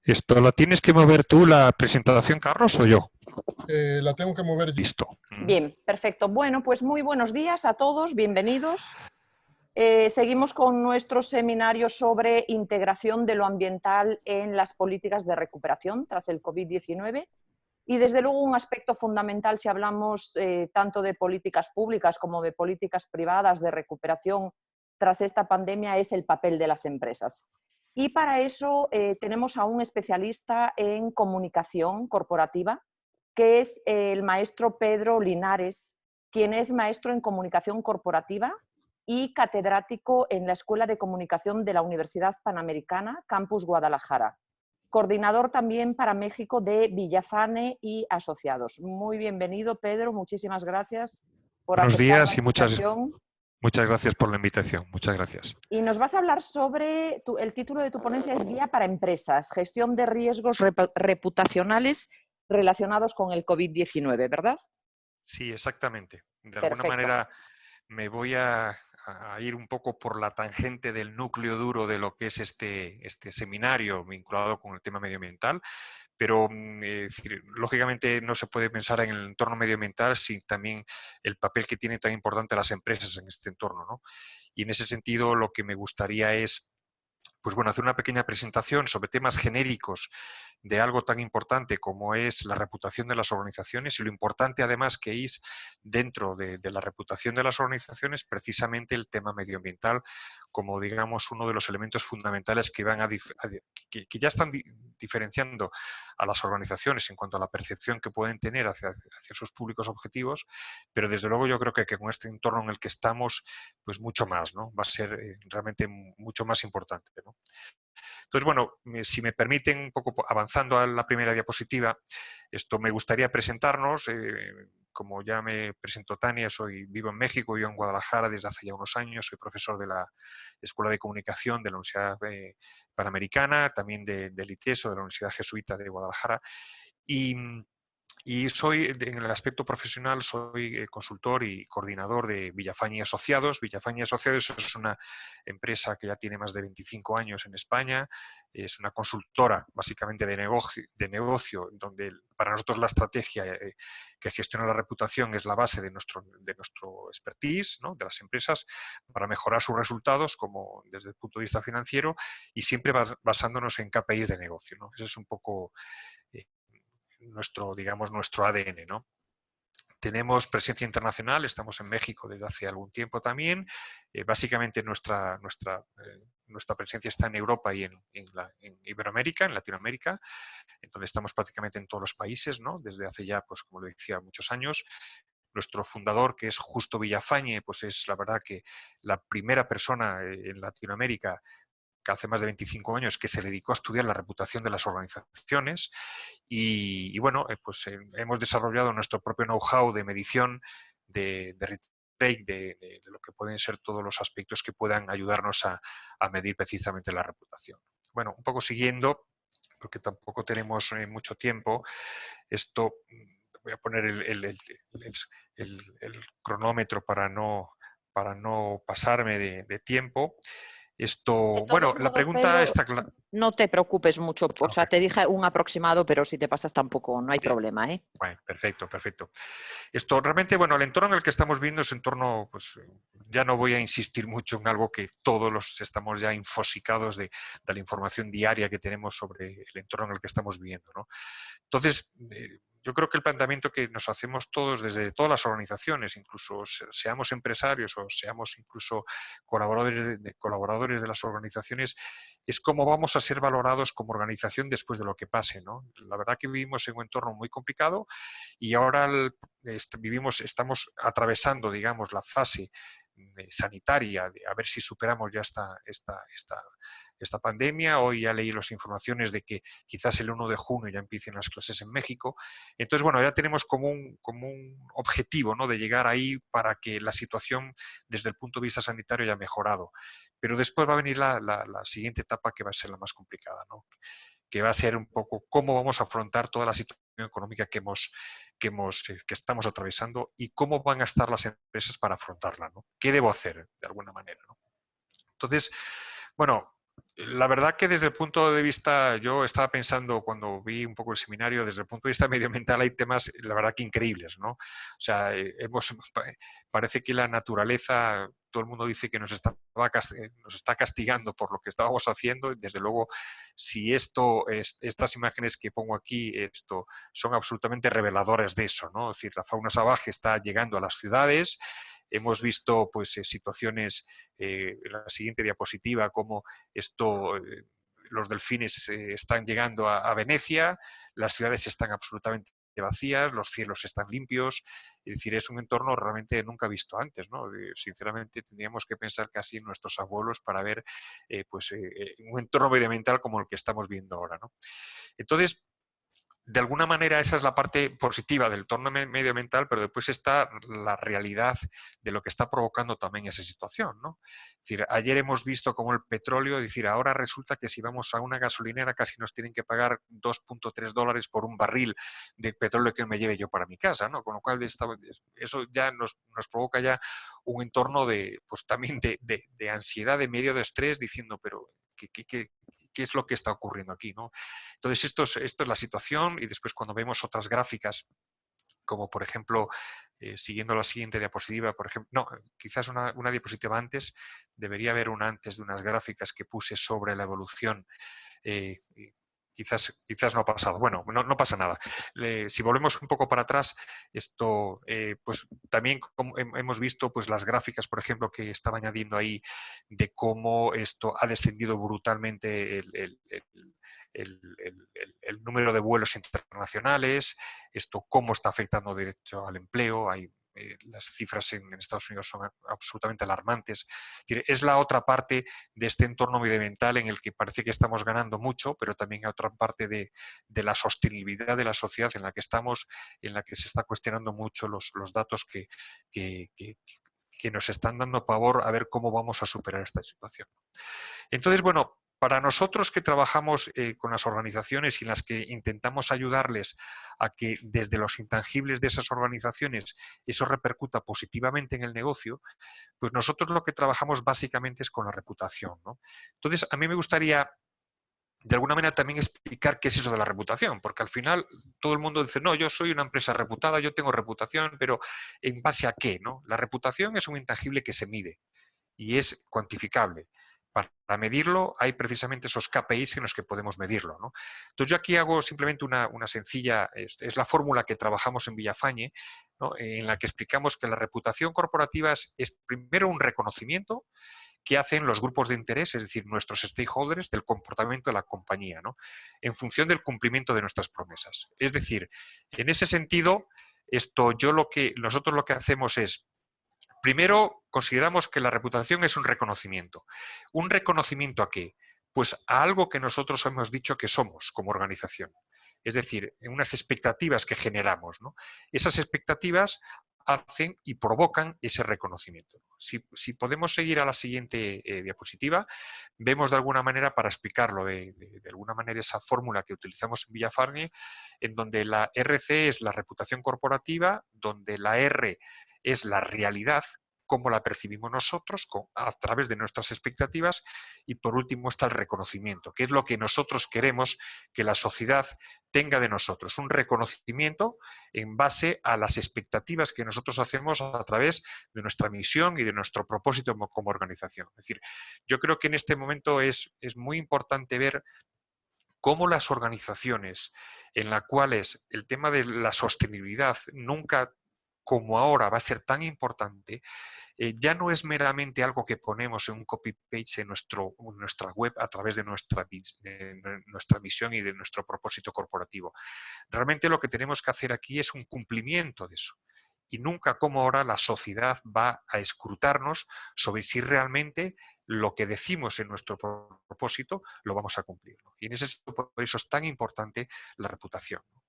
Esto la tienes que mover tú, la presentación, Carlos, o yo. La tengo que mover yo. Listo. Bien, perfecto. Bueno, pues muy buenos días a todos, bienvenidos. Seguimos con nuestro seminario sobre integración de lo ambiental en las políticas de recuperación tras el COVID-19. Y desde luego un aspecto fundamental si hablamos tanto de políticas públicas como de políticas privadas de recuperación tras esta pandemia es el papel de las empresas. Y para eso tenemos a un especialista en comunicación corporativa, que es el maestro Pedro Linares, quien es maestro en comunicación corporativa y catedrático en la Escuela de Comunicación de la Universidad Panamericana, Campus Guadalajara. Coordinador también para México de Villafane y Asociados. Muy bienvenido, Pedro, muchísimas gracias por Buenos aceptar días la y invitación. muchas gracias por la invitación. Muchas gracias. Y nos vas a hablar sobre, el título de tu ponencia es Guía para Empresas, gestión de riesgos reputacionales relacionados con el COVID-19, ¿verdad? Sí, exactamente. De alguna Perfecto. manera me voy a ir un poco por la tangente del núcleo duro de lo que es este seminario vinculado con el tema medioambiental, pero lógicamente no se puede pensar en el entorno medioambiental sin también el papel que tienen tan importante las empresas en este entorno, ¿no? Y en ese sentido lo que me gustaría es, pues bueno, hacer una pequeña presentación sobre temas genéricos de algo tan importante como es la reputación de las organizaciones y lo importante además que es dentro de la reputación de las organizaciones precisamente el tema medioambiental como digamos uno de los elementos fundamentales que van que ya están diferenciando a las organizaciones en cuanto a la percepción que pueden tener hacia sus públicos objetivos, pero desde luego yo creo que con este entorno en el que estamos, pues mucho más, ¿no? Va a ser realmente mucho más importante, ¿no? Entonces, bueno, si me permiten, un poco avanzando a la primera diapositiva, esto me gustaría presentarnos. Como ya me presentó Tania, vivo en México, vivo en Guadalajara desde hace ya unos años, soy profesor de la Escuela de Comunicación de la Universidad Panamericana, también del ITESO, de la Universidad Jesuita de Guadalajara, y en el aspecto profesional, soy consultor y coordinador de Villafane y Asociados. Villafane y Asociados es una empresa que ya tiene más de 25 años en España. Es una consultora básicamente de negocio donde para nosotros la estrategia que gestiona la reputación es la base de nuestro expertise, ¿no? De las empresas para mejorar sus resultados como desde el punto de vista financiero y siempre basándonos en KPIs de negocio, ¿no? Ese es un poco nuestro ADN, ¿no? Tenemos presencia internacional, estamos en México desde hace algún tiempo también. Básicamente nuestra presencia está en Europa y en Iberoamérica, en Latinoamérica, en donde estamos prácticamente en todos los países, ¿no? Desde hace ya, pues como lo decía, muchos años. Nuestro fundador, que es Justo Villafañe, pues es la verdad que la primera persona en Latinoamérica que hace más de 25 años que se dedicó a estudiar la reputación de las organizaciones y bueno, hemos desarrollado nuestro propio know-how de medición, de retake, de lo que pueden ser todos los aspectos que puedan ayudarnos a medir precisamente la reputación. Bueno, un poco siguiendo, porque tampoco tenemos mucho tiempo, voy a poner el cronómetro para no pasarme de tiempo. Bueno, la pregunta Pedro, está clara. no te preocupes mucho, o sea, Okay. te dije un aproximado, pero si te pasas tampoco, no hay problema, ¿eh? Bueno, perfecto. Realmente, bueno, el entorno en el que estamos viendo es un entorno, pues ya no voy a insistir mucho en algo que todos estamos ya infosicados de la información diaria que tenemos sobre el entorno en el que estamos viviendo, ¿no? Entonces, yo creo que el planteamiento que nos hacemos todos desde todas las organizaciones, incluso seamos empresarios o seamos incluso colaboradores de las organizaciones, es cómo vamos a ser valorados como organización después de lo que pase, ¿no? La verdad que vivimos en un entorno muy complicado y ahora estamos atravesando, digamos, la fase sanitaria de a ver si superamos ya esta pandemia. Hoy ya leí las informaciones de que quizás el 1 de junio ya empiecen las clases en México. Entonces, bueno, ya tenemos como un objetivo, ¿no? De llegar ahí para que la situación desde el punto de vista sanitario haya mejorado. Pero después va a venir la siguiente etapa que va a ser la más complicada, ¿no? Que va a ser un poco cómo vamos a afrontar toda la situación económica que estamos atravesando y cómo van a estar las empresas para afrontarla, ¿no? ¿Qué debo hacer de alguna manera, ¿no? Entonces, bueno, La verdad que desde el punto de vista, yo estaba pensando cuando vi un poco el seminario, desde el punto de vista medioambiental hay temas, la verdad que increíbles, ¿no? O sea, parece que la naturaleza, todo el mundo dice que nos está castigando por lo que estábamos haciendo. Desde luego, si estas imágenes que pongo aquí, son absolutamente reveladoras de eso, ¿no? Es decir, la fauna salvaje está llegando a las ciudades. Hemos visto pues situaciones, en la siguiente diapositiva, como los delfines están llegando a Venecia, las ciudades están absolutamente vacías, los cielos están limpios, es decir, es un entorno realmente nunca visto antes, ¿no? Sinceramente tendríamos que pensar casi en nuestros abuelos para ver un entorno medioambiental como el que estamos viendo ahora, ¿no? Entonces, de alguna manera esa es la parte positiva del entorno medioambiental, pero después está la realidad de lo que está provocando también esa situación, ¿no? Es decir, ayer hemos visto cómo el petróleo, es decir, ahora resulta que si vamos a una gasolinera casi nos tienen que pagar $2.3 por un barril de petróleo que me lleve yo para mi casa, ¿no? Con lo cual eso ya nos provoca ya un entorno pues también de ansiedad, de medio de estrés, diciendo, pero ¿qué es lo que está ocurriendo aquí, ¿no? Entonces, esto es la situación, y después cuando vemos otras gráficas, como por ejemplo, siguiendo la siguiente diapositiva, por ejemplo, no, quizás una diapositiva antes, debería haber una antes de unas gráficas que puse sobre la evolución. Quizás no ha pasado. Bueno, no pasa nada. Si volvemos un poco para atrás, pues también hemos visto pues las gráficas, por ejemplo, que estaba añadiendo ahí, de cómo esto ha descendido brutalmente el número de vuelos internacionales, cómo está afectando derecho al empleo. Las cifras en Estados Unidos son absolutamente alarmantes. Es la otra parte de este entorno medioambiental en el que parece que estamos ganando mucho, pero también hay otra parte de la sostenibilidad de la sociedad en la que estamos, en la que se está cuestionando mucho los datos que nos están dando pavor a ver cómo vamos a superar esta situación. Entonces, bueno, para nosotros que trabajamos con las organizaciones y en las que intentamos ayudarles a que desde los intangibles de esas organizaciones eso repercuta positivamente en el negocio, pues nosotros lo que trabajamos básicamente es con la reputación, ¿no? Entonces, a mí me gustaría de alguna manera también explicar qué es eso de la reputación, porque al final todo el mundo dice, no, yo soy una empresa reputada, yo tengo reputación, pero ¿en base a qué, no? La reputación es un intangible que se mide y es cuantificable. Para medirlo hay precisamente esos KPIs en los que podemos medirlo, ¿no? Entonces yo aquí hago simplemente una sencilla, es la fórmula que trabajamos en Villafañe, ¿no? En la que explicamos que la reputación corporativa es primero un reconocimiento que hacen los grupos de interés, es decir, nuestros stakeholders, del comportamiento de la compañía, ¿no? En función del cumplimiento de nuestras promesas. Es decir, en ese sentido, nosotros lo que hacemos es, primero, consideramos que la reputación es un reconocimiento. ¿Un reconocimiento a qué? Pues a algo que nosotros hemos dicho que somos como organización. Es decir, unas expectativas que generamos, ¿no? Esas expectativas hacen y provocan ese reconocimiento. Si podemos seguir a la siguiente diapositiva, vemos de alguna manera, para explicarlo de alguna manera, esa fórmula que utilizamos en Villafañe, en donde la RC es la reputación corporativa, donde la R es la realidad, cómo la percibimos nosotros a través de nuestras expectativas, y por último está el reconocimiento, que es lo que nosotros queremos que la sociedad tenga de nosotros, un reconocimiento en base a las expectativas que nosotros hacemos a través de nuestra misión y de nuestro propósito como organización. Es decir, yo creo que en este momento es muy importante ver cómo las organizaciones en las cuales el tema de la sostenibilidad nunca como ahora va a ser tan importante, ya no es meramente algo que ponemos en un copy-paste en nuestra web a través de nuestra misión y de nuestro propósito corporativo. Realmente lo que tenemos que hacer aquí es un cumplimiento de eso. Y nunca como ahora la sociedad va a escrutarnos sobre si realmente lo que decimos en nuestro propósito lo vamos a cumplir, ¿no? Y en ese sentido, por eso es tan importante la reputación, ¿no?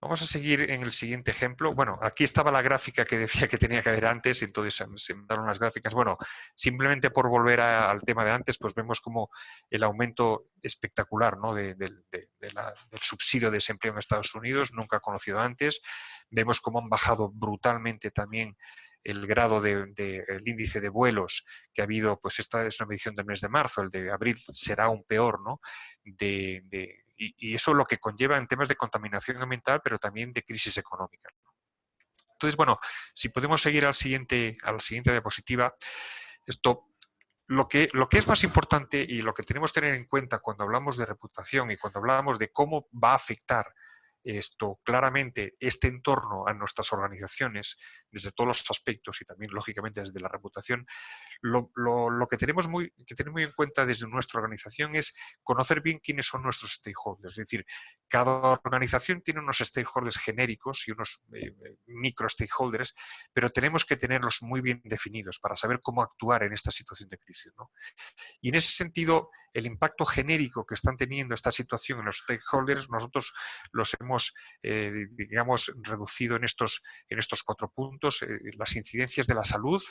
Vamos a seguir en el siguiente ejemplo. Bueno, aquí estaba la gráfica que decía que tenía que haber antes, entonces se me dieron las gráficas. Bueno, simplemente por volver al tema de antes, pues vemos como el aumento espectacular, ¿no? del subsidio de desempleo en Estados Unidos, nunca conocido antes. Vemos cómo han bajado brutalmente también el grado el índice de vuelos que ha habido, pues esta es una medición del mes de marzo, el de abril será aún peor, ¿no? Y eso lo que conlleva en temas de contaminación ambiental, pero también de crisis económica. Entonces, bueno, si podemos seguir a la siguiente diapositiva, lo que es más importante y lo que tenemos que tener en cuenta cuando hablamos de reputación y cuando hablamos de cómo va a afectar claramente este entorno a nuestras organizaciones desde todos los aspectos y también lógicamente desde la reputación, lo que tenemos que tener muy en cuenta desde nuestra organización es conocer bien quiénes son nuestros stakeholders. Es decir, cada organización tiene unos stakeholders genéricos y unos micro stakeholders, pero tenemos que tenerlos muy bien definidos para saber cómo actuar en esta situación de crisis, ¿no? Y en ese sentido, el impacto genérico que están teniendo esta situación en los stakeholders, nosotros los hemos, digamos, reducido en estos 4 puntos. Las incidencias de la salud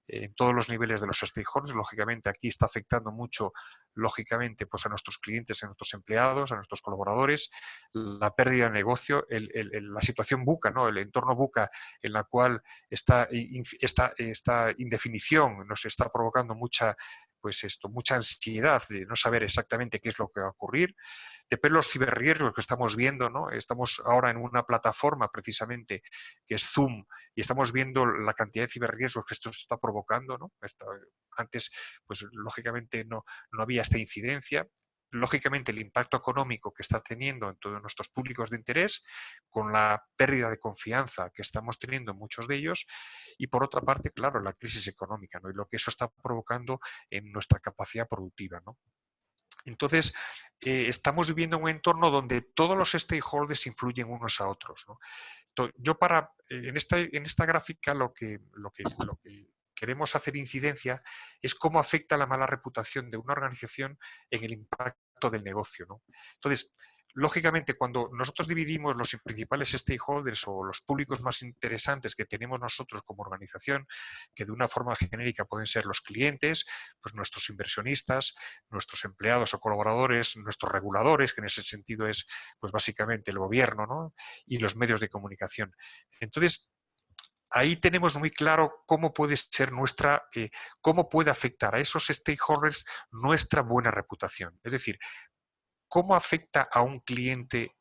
en todos los niveles de los stakeholders, lógicamente aquí está afectando mucho, lógicamente, pues a nuestros clientes, a nuestros empleados, a nuestros colaboradores, la pérdida de negocio, la situación buca, ¿no? El entorno buca en la cual esta indefinición nos está provocando mucha ansiedad de no saber exactamente qué es lo que va a ocurrir. Después los ciberriesgos que estamos viendo, ¿no? Estamos ahora en una plataforma precisamente que es Zoom y estamos viendo la cantidad de ciberriesgos que esto está provocando, ¿no? Antes, pues lógicamente no había esta incidencia. Lógicamente el impacto económico que está teniendo en todos nuestros públicos de interés, con la pérdida de confianza que estamos teniendo en muchos de ellos, y por otra parte, claro, la crisis económica, ¿no? Y lo que eso está provocando en nuestra capacidad productiva, ¿no? Entonces, estamos viviendo un entorno donde todos los stakeholders influyen unos a otros, ¿no? Yo en esta gráfica lo que queremos hacer incidencia es cómo afecta la mala reputación de una organización en el impacto del negocio, ¿no? Entonces, lógicamente, cuando nosotros dividimos los principales stakeholders o los públicos más interesantes que tenemos nosotros como organización, que de una forma genérica pueden ser los clientes, pues nuestros inversionistas, nuestros empleados o colaboradores, nuestros reguladores, que en ese sentido es pues básicamente el gobierno, ¿no? Y los medios de comunicación. Entonces, ahí tenemos muy claro cómo puede ser cómo puede afectar a esos stakeholders nuestra buena reputación. Es decir, cómo afecta a un cliente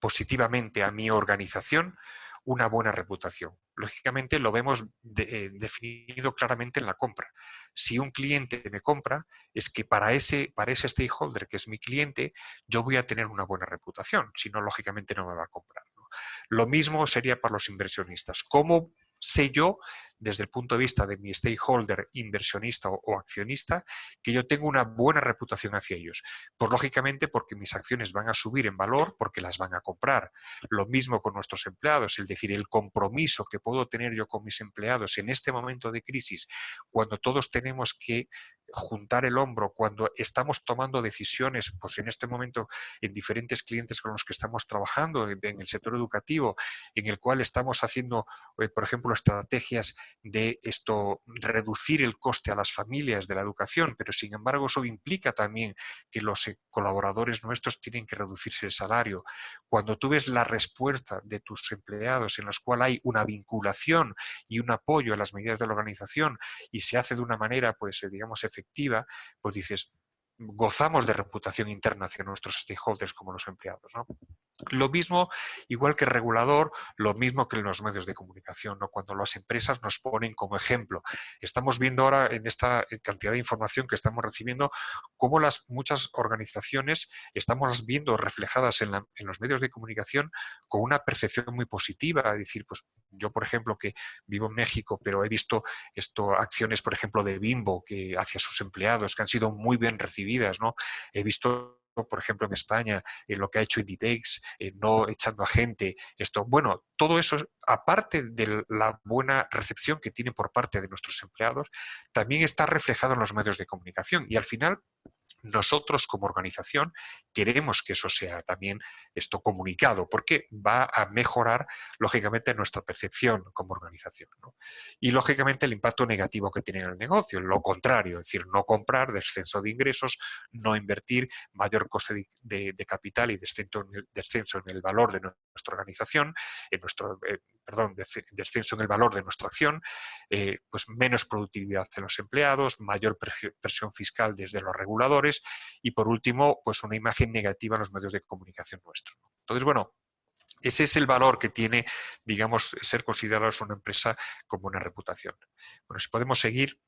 positivamente a mi organización una buena reputación. Lógicamente lo vemos definido claramente en la compra. Si un cliente me compra, es que para ese stakeholder que es mi cliente, yo voy a tener una buena reputación, si no, lógicamente no me va a comprar, ¿no? Lo mismo sería para los inversionistas. ¿Cómo sé yo, desde el punto de vista de mi stakeholder, inversionista o accionista, que yo tengo una buena reputación hacia ellos? Pues lógicamente porque mis acciones van a subir en valor, porque las van a comprar. Lo mismo con nuestros empleados, es decir, el compromiso que puedo tener yo con mis empleados en este momento de crisis, cuando todos tenemos que juntar el hombro, cuando estamos tomando decisiones, pues en este momento en diferentes clientes con los que estamos trabajando, en el sector educativo, en el cual estamos haciendo, por ejemplo, estrategias de reducir el coste a las familias de la educación, pero sin embargo eso implica también que los colaboradores nuestros tienen que reducirse el salario. Cuando tú ves la respuesta de tus empleados en los cuales hay una vinculación y un apoyo a las medidas de la organización y se hace de una manera, pues digamos, efectiva, pues dices, gozamos de reputación interna hacia nuestros stakeholders como los empleados, ¿no? Lo mismo, igual que el regulador, lo mismo que en los medios de comunicación, ¿no? Cuando las empresas nos ponen como ejemplo. Estamos viendo ahora en esta cantidad de información que estamos recibiendo cómo muchas organizaciones estamos viendo reflejadas en los medios de comunicación con una percepción muy positiva. Es decir, pues yo, por ejemplo, que vivo en México, pero he visto acciones, por ejemplo, de Bimbo que hacia sus empleados que han sido muy bien recibidas, ¿no? He visto, por ejemplo, en España, lo que ha hecho Inditex, no echando a gente, bueno, todo eso, aparte de la buena recepción que tiene por parte de nuestros empleados, también está reflejado en los medios de comunicación. Y al final, Nosotros como organización queremos que eso sea también esto comunicado, porque va a mejorar lógicamente nuestra percepción como organización, ¿no? Y lógicamente el impacto negativo que tiene en el negocio, lo contrario, es decir, no comprar, descenso de ingresos, no invertir, mayor coste de capital y descenso en el valor de nuestra organización, en nuestro, descenso en el valor de nuestra acción, pues menos productividad de los empleados, mayor presión fiscal desde los reguladores y, por último, pues una imagen negativa en los medios de comunicación nuestros. Entonces, bueno, ese es el valor que tiene, digamos, ser considerados una empresa con buena reputación. Bueno, si podemos seguir.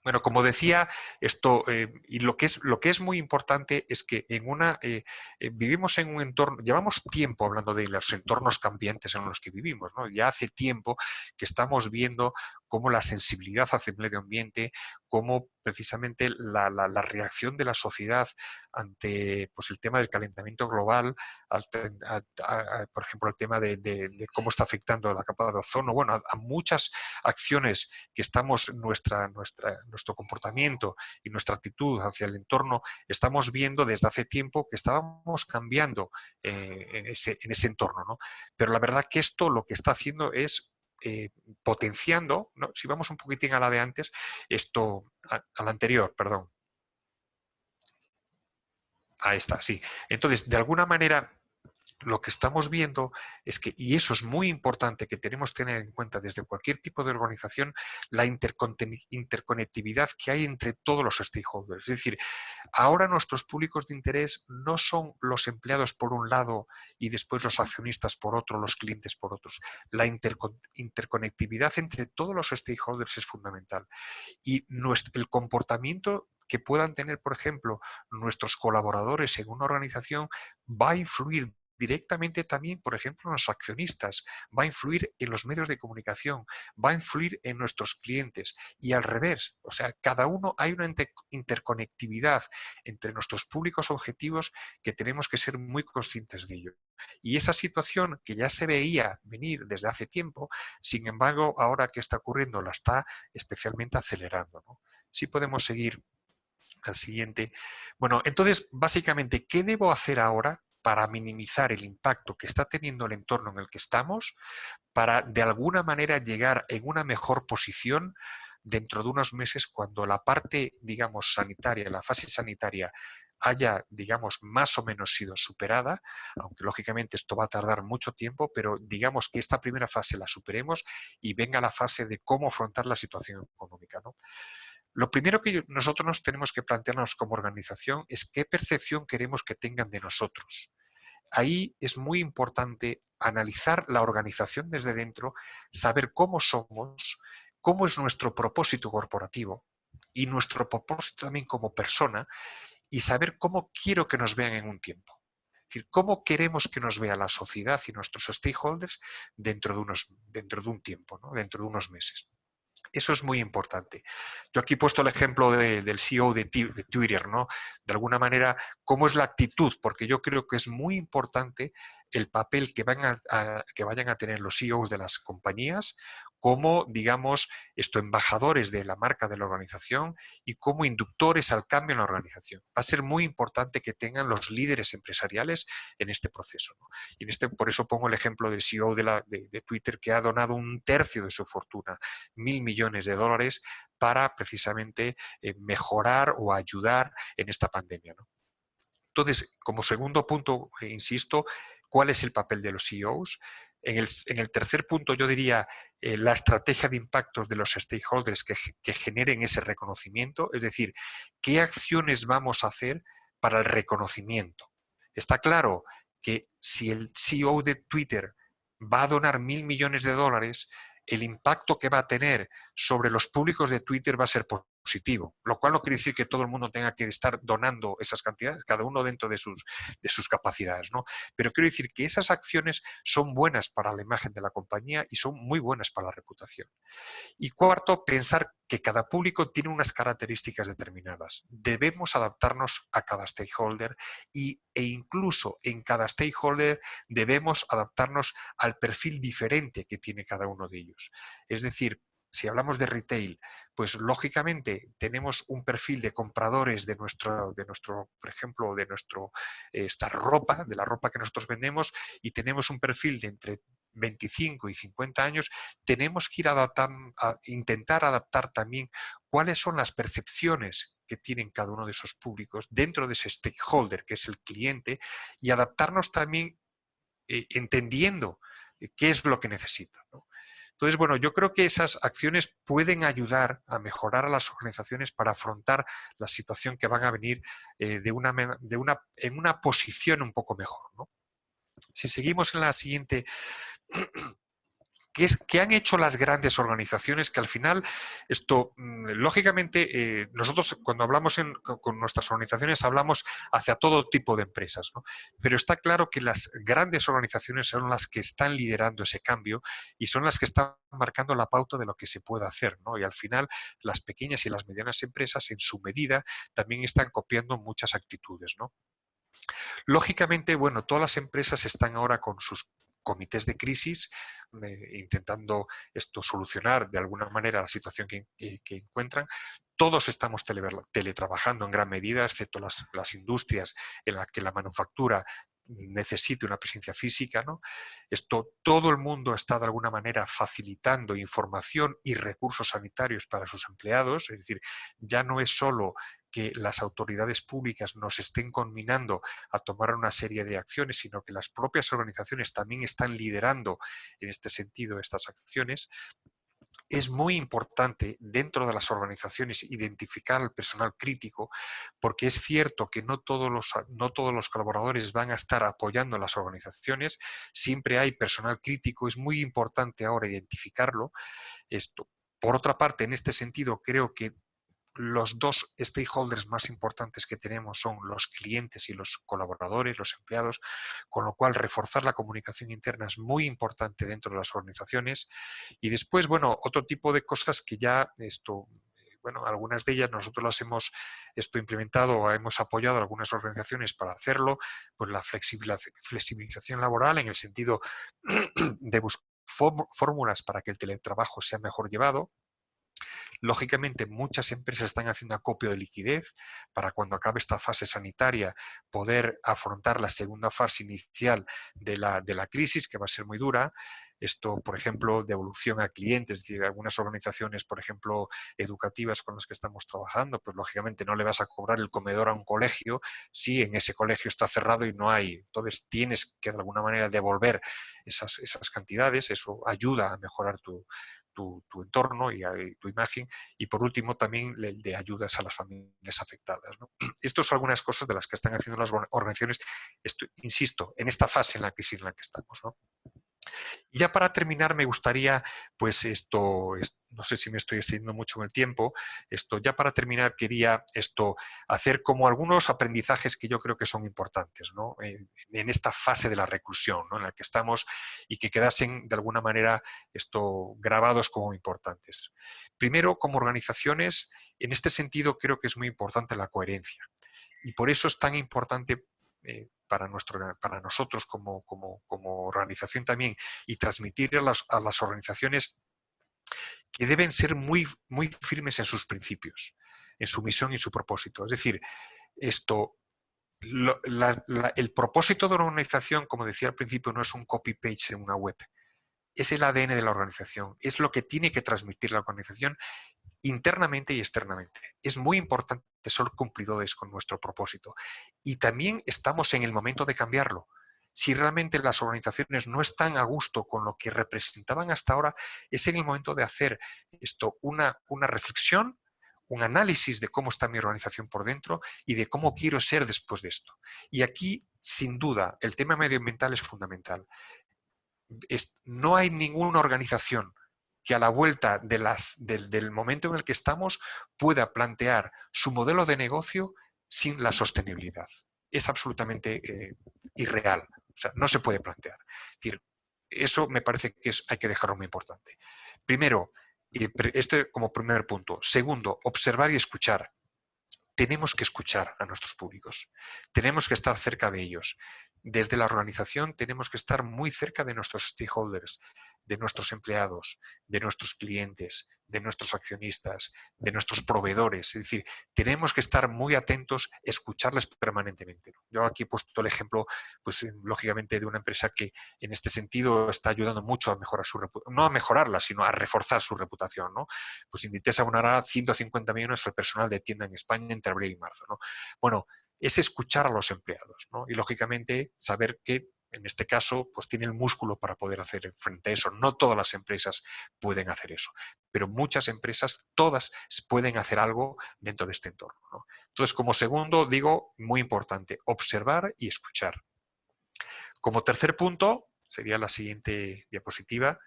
Bueno, como decía, esto y lo que es muy importante es que vivimos en un entorno, llevamos tiempo hablando de los entornos cambiantes en los que vivimos, ¿no? Ya hace tiempo que estamos viendo cómo la sensibilidad hacia el medio ambiente, cómo precisamente la reacción de la sociedad ante pues, el tema del calentamiento global, por ejemplo, el tema de cómo está afectando la capa de ozono, bueno, a muchas acciones que estamos nuestro comportamiento y nuestra actitud hacia el entorno, estamos viendo desde hace tiempo que estábamos cambiando en ese entorno, ¿no? Pero la verdad que esto lo que está haciendo es potenciando, ¿no? Si vamos un poquitín a la de antes, a la anterior, perdón. Ahí está, sí. Entonces, de alguna manera, lo que estamos viendo es que, y eso es muy importante que tenemos que tener en cuenta desde cualquier tipo de organización, la interconectividad que hay entre todos los stakeholders. Es decir, ahora nuestros públicos de interés no son los empleados por un lado y después los accionistas por otro, los clientes por otros. La interconectividad entre todos los stakeholders es fundamental. Y el comportamiento que puedan tener, por ejemplo, nuestros colaboradores en una organización va a influir directamente también, por ejemplo, en los accionistas, va a influir en los medios de comunicación, va a influir en nuestros clientes y al revés. O sea, cada uno hay una interconectividad entre nuestros públicos objetivos que tenemos que ser muy conscientes de ello. Y esa situación que ya se veía venir desde hace tiempo, sin embargo, ahora que está ocurriendo, la está especialmente acelerando, ¿no? Sí podemos seguir al siguiente. Bueno, entonces, básicamente, ¿qué debo hacer ahora para minimizar el impacto que está teniendo el entorno en el que estamos, para de alguna manera llegar en una mejor posición dentro de unos meses cuando la parte, digamos, sanitaria, la fase sanitaria haya, digamos, más o menos sido superada, aunque lógicamente esto va a tardar mucho tiempo, pero digamos que esta primera fase la superemos y venga la fase de cómo afrontar la situación económica, ¿no? Lo primero que nosotros nos tenemos que plantearnos como organización es qué percepción queremos que tengan de nosotros. Ahí es muy importante analizar la organización desde dentro, saber cómo somos, cómo es nuestro propósito corporativo y nuestro propósito también como persona y saber cómo quiero que nos vean en un tiempo. Es decir, cómo queremos que nos vea la sociedad y nuestros stakeholders dentro de un tiempo, ¿no? Dentro de unos meses. Eso es muy importante. Yo aquí he puesto el ejemplo del CEO de Twitter, ¿no? De alguna manera, ¿cómo es la actitud? Porque yo creo que es muy importante el papel que vayan a tener los CEOs de las compañías como, digamos, embajadores de la marca de la organización y como inductores al cambio en la organización. Va a ser muy importante que tengan los líderes empresariales en este proceso, ¿no? Y por eso pongo el ejemplo del CEO de Twitter, que ha donado 1/3 de su fortuna, $1.000 millones para precisamente mejorar o ayudar en esta pandemia, ¿no? Entonces, como segundo punto, insisto, ¿cuál es el papel de los CEOs? En el tercer punto yo diría la estrategia de impactos de los stakeholders que generen ese reconocimiento, es decir, ¿qué acciones vamos a hacer para el reconocimiento? Está claro que si el CEO de Twitter va a donar $1.000 millones, el impacto que va a tener sobre los públicos de Twitter va a ser positivo, lo cual no quiere decir que todo el mundo tenga que estar donando esas cantidades, cada uno dentro de sus capacidades, ¿no? Pero quiero decir que esas acciones son buenas para la imagen de la compañía y son muy buenas para la reputación. Y cuarto, pensar que cada público tiene unas características determinadas. Debemos adaptarnos a cada stakeholder e incluso en cada stakeholder debemos adaptarnos al perfil diferente que tiene cada uno de ellos. Es decir, si hablamos de retail, pues lógicamente tenemos un perfil de compradores de nuestro por ejemplo, de esta ropa, de la ropa que nosotros vendemos, y tenemos un perfil de entre 25 y 50 años, tenemos que ir a intentar adaptar también cuáles son las percepciones que tienen cada uno de esos públicos dentro de ese stakeholder, que es el cliente, y adaptarnos también entendiendo qué es lo que necesita, ¿no? Entonces, bueno, yo creo que esas acciones pueden ayudar a mejorar a las organizaciones para afrontar la situación que van a venir en una posición un poco mejor, ¿no? Si seguimos en la siguiente, ¿qué han hecho las grandes organizaciones? Que al final, esto, lógicamente, nosotros cuando hablamos con nuestras organizaciones hablamos hacia todo tipo de empresas, ¿no? Pero está claro que las grandes organizaciones son las que están liderando ese cambio y son las que están marcando la pauta de lo que se puede hacer, ¿no? Y al final, las pequeñas y las medianas empresas, en su medida, también están copiando muchas actitudes, ¿no? Lógicamente, bueno, todas las empresas están ahora con sus comités de crisis, intentando solucionar de alguna manera la situación que encuentran. Todos estamos teletrabajando en gran medida, excepto las industrias en las que la manufactura necesite una presencia física, ¿no? Todo el mundo está de alguna manera facilitando información y recursos sanitarios para sus empleados, es decir, ya no es solo que las autoridades públicas nos estén conminando a tomar una serie de acciones, sino que las propias organizaciones también están liderando en este sentido estas acciones. Es muy importante dentro de las organizaciones identificar al personal crítico, porque es cierto que no todos los colaboradores van a estar apoyando las organizaciones, siempre hay personal crítico, es muy importante ahora identificarlo. Por otra parte, en este sentido, creo que los dos stakeholders más importantes que tenemos son los clientes y los colaboradores, los empleados, con lo cual reforzar la comunicación interna es muy importante dentro de las organizaciones. Y después, bueno, otro tipo de cosas que ya bueno, algunas de ellas nosotros las hemos implementado o hemos apoyado a algunas organizaciones para hacerlo, pues la flexibilización laboral en el sentido de buscar fórmulas para que el teletrabajo sea mejor llevado. Lógicamente, muchas empresas están haciendo acopio de liquidez para cuando acabe esta fase sanitaria poder afrontar la segunda fase inicial de la crisis, que va a ser muy dura. Por ejemplo, devolución a clientes, es decir, algunas organizaciones, por ejemplo, educativas con las que estamos trabajando, pues lógicamente no le vas a cobrar el comedor a un colegio si en ese colegio está cerrado y no hay. Entonces, tienes que de alguna manera devolver esas cantidades. Eso ayuda a mejorar tu entorno y tu imagen, y por último también el de ayudas a las familias afectadas, ¿no? Estas son algunas cosas de las que están haciendo las organizaciones, insisto, en esta fase en la crisis en la que estamos, ¿no? Y ya para terminar me gustaría, pues no sé si me estoy extendiendo mucho en el tiempo, ya para terminar quería hacer como algunos aprendizajes que yo creo que son importantes, ¿no? En esta fase de la reclusión, ¿no? En la que estamos, y que quedasen de alguna manera grabados como importantes. Primero, como organizaciones, en este sentido creo que es muy importante la coherencia, y por eso es tan importante para nosotros como organización también, y transmitir a las organizaciones que deben ser muy, muy firmes en sus principios, en su misión y su propósito. Es decir, el propósito de una organización, como decía al principio, no es un copy-paste en una web. Es el ADN de la organización, es lo que tiene que transmitir la organización internamente y externamente. Es muy importante ser cumplidores con nuestro propósito, y también estamos en el momento de cambiarlo. Si realmente las organizaciones no están a gusto con lo que representaban hasta ahora, es en el momento de hacer una reflexión, un análisis de cómo está mi organización por dentro y de cómo quiero ser después de esto. Y aquí, sin duda, el tema medioambiental es fundamental. No hay ninguna organización que a la vuelta del momento en el que estamos pueda plantear su modelo de negocio sin la sostenibilidad. Es absolutamente irreal. O sea, no se puede plantear. Es decir, eso me parece que hay que dejarlo muy importante. Primero, como primer punto. Segundo, observar y escuchar. Tenemos que escuchar a nuestros públicos. Tenemos que estar cerca de ellos. Desde la organización tenemos que estar muy cerca de nuestros stakeholders, de nuestros empleados, de nuestros clientes, de nuestros accionistas, de nuestros proveedores. Es decir, tenemos que estar muy atentos, escucharles permanentemente. Yo aquí he puesto el ejemplo, pues lógicamente, de una empresa que en este sentido está ayudando mucho a mejorar su reputación, no a mejorarla, sino a reforzar su reputación, ¿no? Pues Inditex abonará 150 millones al personal de tienda en España entre abril y marzo, ¿no? Bueno, es escuchar a los empleados, ¿no? Y lógicamente saber que en este caso, pues tiene el músculo para poder hacer frente a eso. No todas las empresas pueden hacer eso, pero muchas empresas, todas, pueden hacer algo dentro de este entorno, ¿no? Entonces, como segundo, digo, muy importante, observar y escuchar. Como tercer punto, sería la siguiente diapositiva,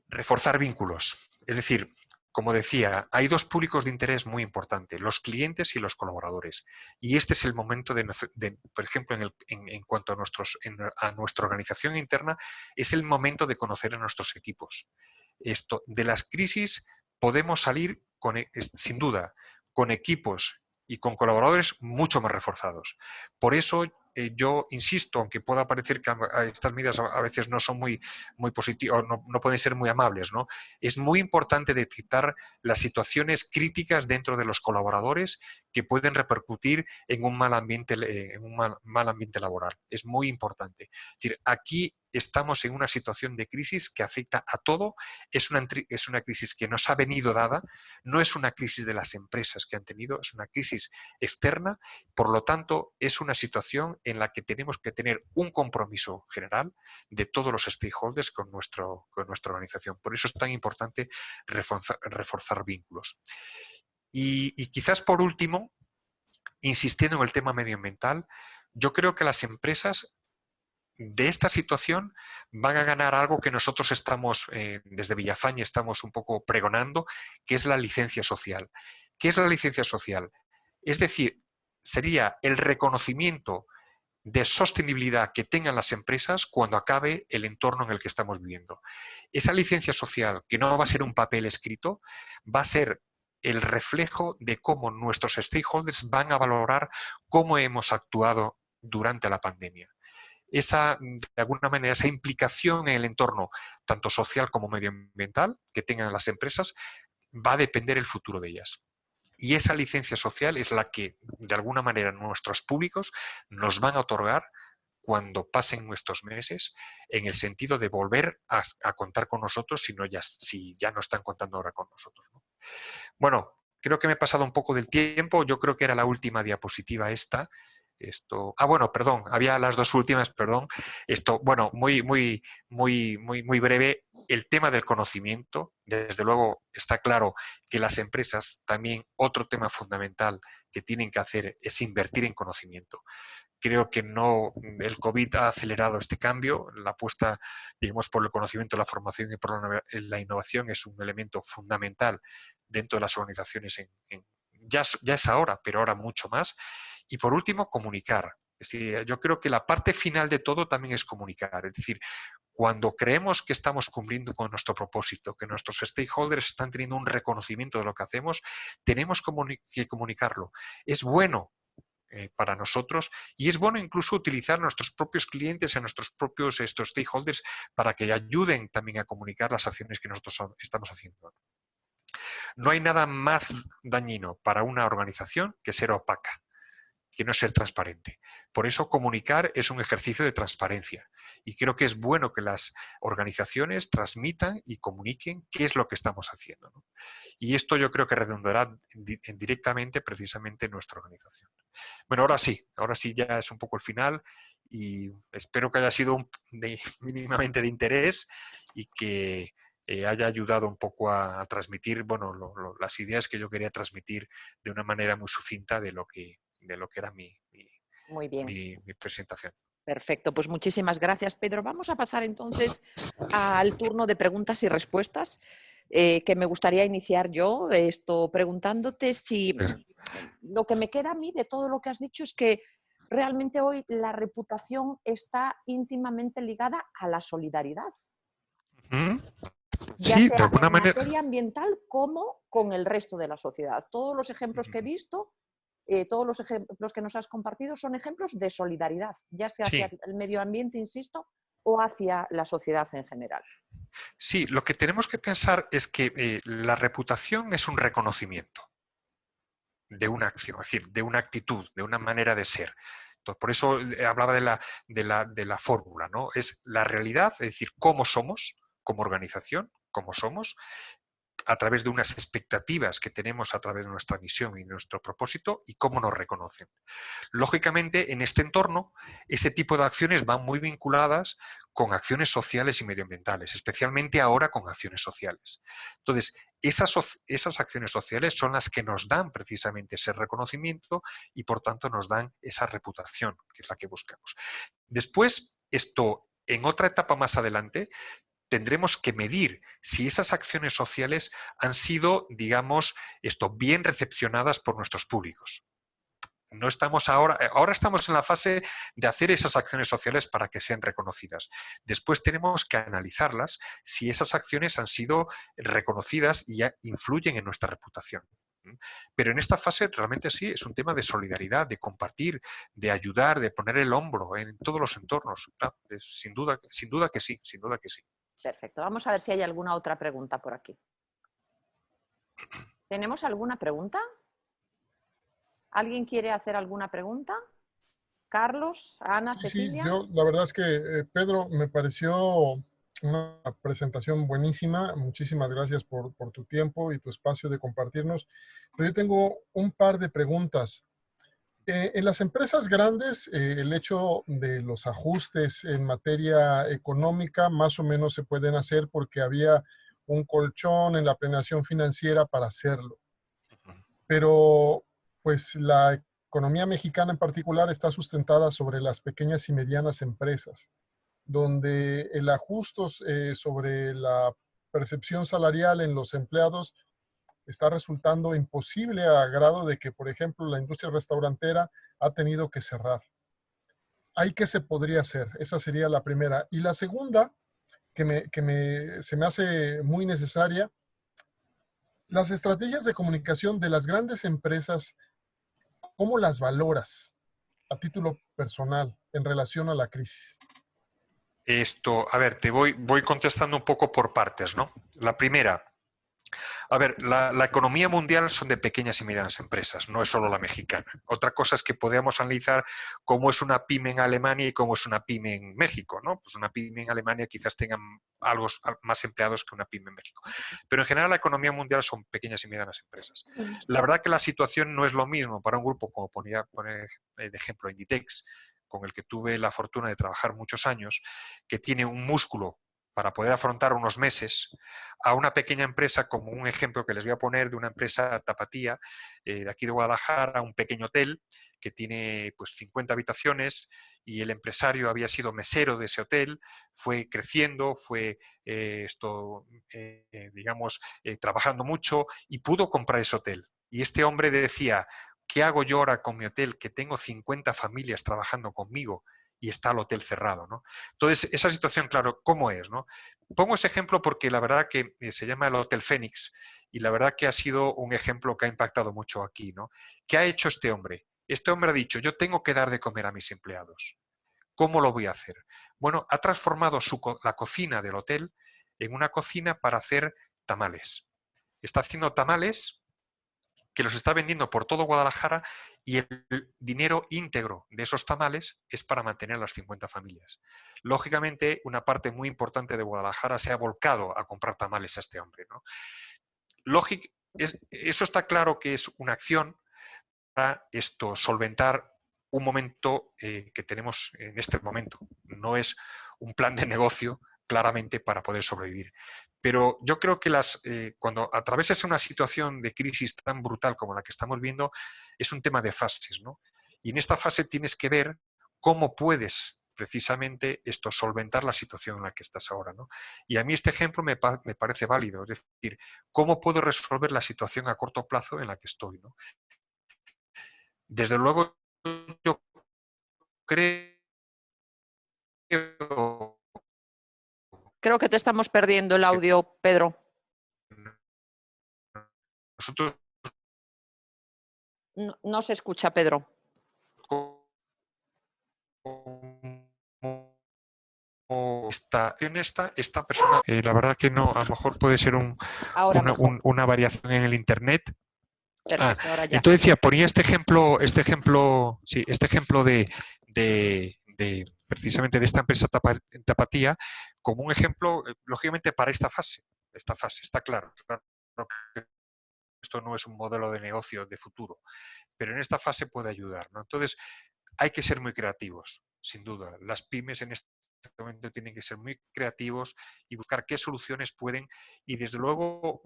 reforzar vínculos. Es decir, como decía, hay dos públicos de interés muy importantes, los clientes y los colaboradores. Y este es el momento por ejemplo, en cuanto a nuestra organización interna, es el momento de conocer a nuestros equipos. De las crisis podemos salir, sin duda, con equipos y con colaboradores mucho más reforzados. Por eso yo insisto, aunque pueda parecer que estas medidas a veces no son muy positivas, no pueden ser muy amables, ¿no? Es muy importante detectar las situaciones críticas dentro de los colaboradores que pueden repercutir en un mal ambiente, mal ambiente laboral. Es muy importante. Es decir, aquí estamos en una situación de crisis que afecta a todo. Es una crisis que nos ha venido dada, no es una crisis de las empresas que han tenido, es una crisis externa. Por lo tanto, es una situación en la que tenemos que tener un compromiso general de todos los stakeholders con nuestra organización. Por eso es tan importante reforzar vínculos. Y quizás por último, insistiendo en el tema medioambiental, yo creo que las empresas de esta situación van a ganar algo que nosotros estamos, desde Villafañe, estamos un poco pregonando, que es la licencia social. ¿Qué es la licencia social? Es decir, sería el reconocimiento de sostenibilidad que tengan las empresas cuando acabe el entorno en el que estamos viviendo. Esa licencia social, que no va a ser un papel escrito, va a ser el reflejo de cómo nuestros stakeholders van a valorar cómo hemos actuado durante la pandemia. De alguna manera, esa implicación en el entorno, tanto social como medioambiental, que tengan las empresas, va a depender el futuro de ellas. Y esa licencia social es la que, de alguna manera, nuestros públicos nos van a otorgar cuando pasen nuestros meses, en el sentido de volver a contar con nosotros si ya no están contando ahora con nosotros, ¿no? Bueno, creo que me he pasado un poco del tiempo. Yo creo que era la última diapositiva esta. Bueno, perdón, había las dos últimas, perdón. Bueno, muy breve. El tema del conocimiento. Desde luego está claro que las empresas también, otro tema fundamental que tienen que hacer es invertir en conocimiento. Creo que el COVID ha acelerado este cambio. La apuesta, digamos, por el conocimiento, la formación y por la innovación es un elemento fundamental dentro de las organizaciones. Ya es ahora, pero ahora mucho más. Y por último, comunicar. Es decir, yo creo que la parte final de todo también es comunicar. Es decir, cuando creemos que estamos cumpliendo con nuestro propósito, que nuestros stakeholders están teniendo un reconocimiento de lo que hacemos, tenemos que comunicarlo. Es bueno para nosotros, y es bueno incluso utilizar a nuestros propios clientes, a nuestros propios stakeholders, para que ayuden también a comunicar las acciones que nosotros estamos haciendo. No hay nada más dañino para una organización que ser opaca, que no ser transparente. Por eso comunicar es un ejercicio de transparencia, y creo que es bueno que las organizaciones transmitan y comuniquen qué es lo que estamos haciendo, ¿no? Y esto yo creo que redundará directamente precisamente en nuestra organización. Bueno, ahora sí ya es un poco el final, y espero que haya sido mínimamente de interés y que haya ayudado un poco a transmitir, bueno, las ideas que yo quería transmitir de una manera muy sucinta de lo que era Muy bien. mi presentación. Perfecto, pues muchísimas gracias, Pedro. Vamos a pasar entonces al turno de preguntas y respuestas, que me gustaría iniciar yo preguntándote si lo que me queda a mí de todo lo que has dicho es que realmente hoy la reputación está íntimamente ligada a la solidaridad. Ya Sí, sea de alguna en manera. materia ambiental como con el resto de la sociedad. Todos los ejemplos que he visto, todos los ejemplos que nos has compartido son ejemplos de solidaridad, ya sea hacia Sí. el medio ambiente, insisto, o hacia la sociedad en general? Sí, lo que tenemos que pensar es que la reputación es un reconocimiento de una acción, es decir, de una actitud, de una manera de ser. Entonces, por eso hablaba de la fórmula, ¿no? Es la realidad, es decir, cómo somos como organización, cómo somos, a través de unas expectativas que tenemos a través de nuestra misión y nuestro propósito y cómo nos reconocen. Lógicamente, en este entorno, ese tipo de acciones van muy vinculadas con acciones sociales y medioambientales, especialmente ahora con acciones sociales. Entonces, esas acciones sociales son las que nos dan precisamente ese reconocimiento y, por tanto, nos dan esa reputación, que es la que buscamos. Después, esto, en otra etapa más adelante, tendremos que medir si esas acciones sociales han sido, digamos, bien recepcionadas por nuestros públicos. No estamos ahora estamos en la fase de hacer esas acciones sociales para que sean reconocidas. Después tenemos que analizarlas si esas acciones han sido reconocidas y ya influyen en nuestra reputación. Pero en esta fase realmente sí, es un tema de solidaridad, de compartir, de ayudar, de poner el hombro en todos los entornos. Sin duda que sí, sin duda que sí. Perfecto. Vamos a ver si hay alguna otra pregunta por aquí. ¿Tenemos alguna pregunta? ¿Alguien quiere hacer alguna pregunta? Carlos, Ana, Sí, Cecilia. yo la verdad es que, Pedro, me pareció una presentación buenísima. Muchísimas gracias por tu tiempo y tu espacio de compartirnos. Pero yo tengo un par de preguntas. En las empresas grandes, el hecho de los ajustes en materia económica más o menos se pueden hacer porque había un colchón en la planeación financiera para hacerlo. Pero pues la economía mexicana en particular está sustentada sobre las pequeñas y medianas empresas, donde el ajuste sobre la percepción salarial en los empleados está resultando imposible a grado de que, por ejemplo, la industria restaurantera ha tenido que cerrar. ¿Ahí qué se podría hacer? Esa sería la primera. Y la segunda, se me hace muy necesaria, las estrategias de comunicación de las grandes empresas, ¿cómo las valoras a título personal en relación a la crisis? A ver, voy contestando un poco por partes, ¿no? La primera, a ver, la economía mundial son de pequeñas y medianas empresas, no es solo la mexicana. Otra cosa es que podemos analizar cómo es una pyme en Alemania y cómo es una pyme en México, ¿no? Pues una pyme en Alemania quizás tenga algo más empleados que una pyme en México. Pero en general la economía mundial son pequeñas y medianas empresas. La verdad que la situación no es lo mismo para un grupo como poner de ejemplo Inditex, con el que tuve la fortuna de trabajar muchos años, que tiene un músculo para poder afrontar unos meses, a una pequeña empresa, como un ejemplo que les voy a poner de una empresa tapatía de aquí de Guadalajara, un pequeño hotel que tiene pues 50 habitaciones y el empresario había sido mesero de ese hotel, fue creciendo, fue trabajando mucho y pudo comprar ese hotel. Y este hombre decía, ¿qué hago yo ahora con mi hotel que tengo 50 familias trabajando conmigo y está el hotel cerrado, ¿no? Entonces, esa situación, claro, ¿cómo es, no? Pongo ese ejemplo porque la verdad que se llama el Hotel Fénix y la verdad que ha sido un ejemplo que ha impactado mucho aquí, ¿no? ¿Qué ha hecho este hombre? Este hombre ha dicho, yo tengo que dar de comer a mis empleados. ¿Cómo lo voy a hacer? Bueno, ha transformado la cocina del hotel en una cocina para hacer tamales. Está haciendo tamales que los está vendiendo por todo Guadalajara y el dinero íntegro de esos tamales es para mantener a las 50 familias. Lógicamente, una parte muy importante de Guadalajara se ha volcado a comprar tamales a este hombre, ¿no? Eso está claro que es una acción para solventar un momento que tenemos en este momento. No es un plan de negocio claramente para poder sobrevivir. Pero yo creo que cuando atravesas una situación de crisis tan brutal como la que estamos viendo, es un tema de fases, ¿no? Y en esta fase tienes que ver cómo puedes precisamente solventar la situación en la que estás ahora, ¿no? Y a mí este ejemplo me parece válido, es decir, ¿cómo puedo resolver la situación a corto plazo en la que estoy, ¿no? Desde luego, yo creo... Creo que te estamos perdiendo el que audio, Pedro. nosotros No se escucha, Pedro. como esta persona, la verdad que no, a lo mejor puede ser Ahora mejor. una variación en el Internet. Perfecto, ahora ya. Entonces decía, ponía este ejemplo de precisamente de esta empresa Tapatía como un ejemplo, lógicamente, para esta fase. Está claro que esto no es un modelo de negocio de futuro, pero en esta fase puede ayudar, ¿no? Entonces, hay que ser muy creativos, sin duda. Las pymes en este momento tienen que ser muy creativos y buscar qué soluciones pueden. Y desde luego,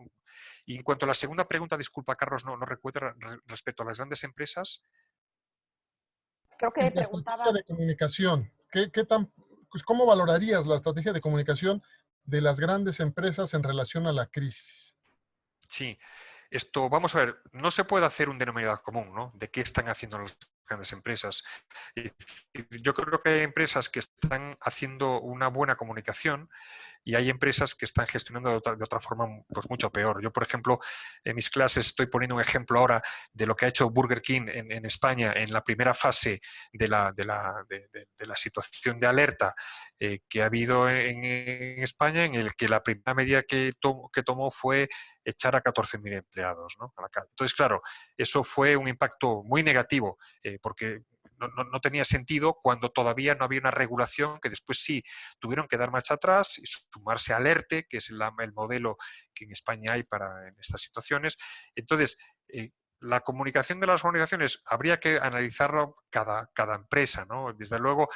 y en cuanto a la segunda pregunta, disculpa Carlos, no recuerdo, respecto a las grandes empresas. Creo que La preguntaba... estrategia de comunicación, pues, ¿cómo valorarías la estrategia de comunicación de las grandes empresas en relación a la crisis? Sí, esto, vamos a ver, no se puede hacer un denominador común, ¿no? De qué están haciendo las grandes empresas. Yo creo que hay empresas que están haciendo una buena comunicación y hay empresas que están gestionando de otra forma pues mucho peor. Yo, por ejemplo, en mis clases estoy poniendo un ejemplo ahora de lo que ha hecho Burger King en España en la primera fase de la situación de alerta que ha habido en España, en el que la primera medida que tomó fue echar a 14.000 empleados, ¿no? A la calle. Entonces, claro, eso fue un impacto muy negativo porque no tenía sentido cuando todavía no había una regulación, que después sí tuvieron que dar marcha atrás y sumarse al ERTE, que es el modelo que en España hay para en estas situaciones. Entonces, la comunicación de las organizaciones habría que analizarlo cada empresa, ¿no? Desde luego,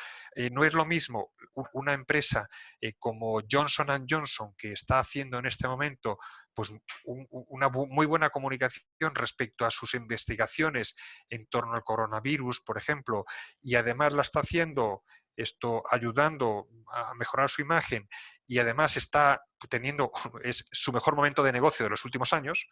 no es lo mismo una empresa como Johnson & Johnson, que está haciendo en este momento pues, una muy buena comunicación respecto a sus investigaciones en torno al coronavirus, por ejemplo, y además la está haciendo ayudando a mejorar su imagen y además está teniendo es su mejor momento de negocio de los últimos años,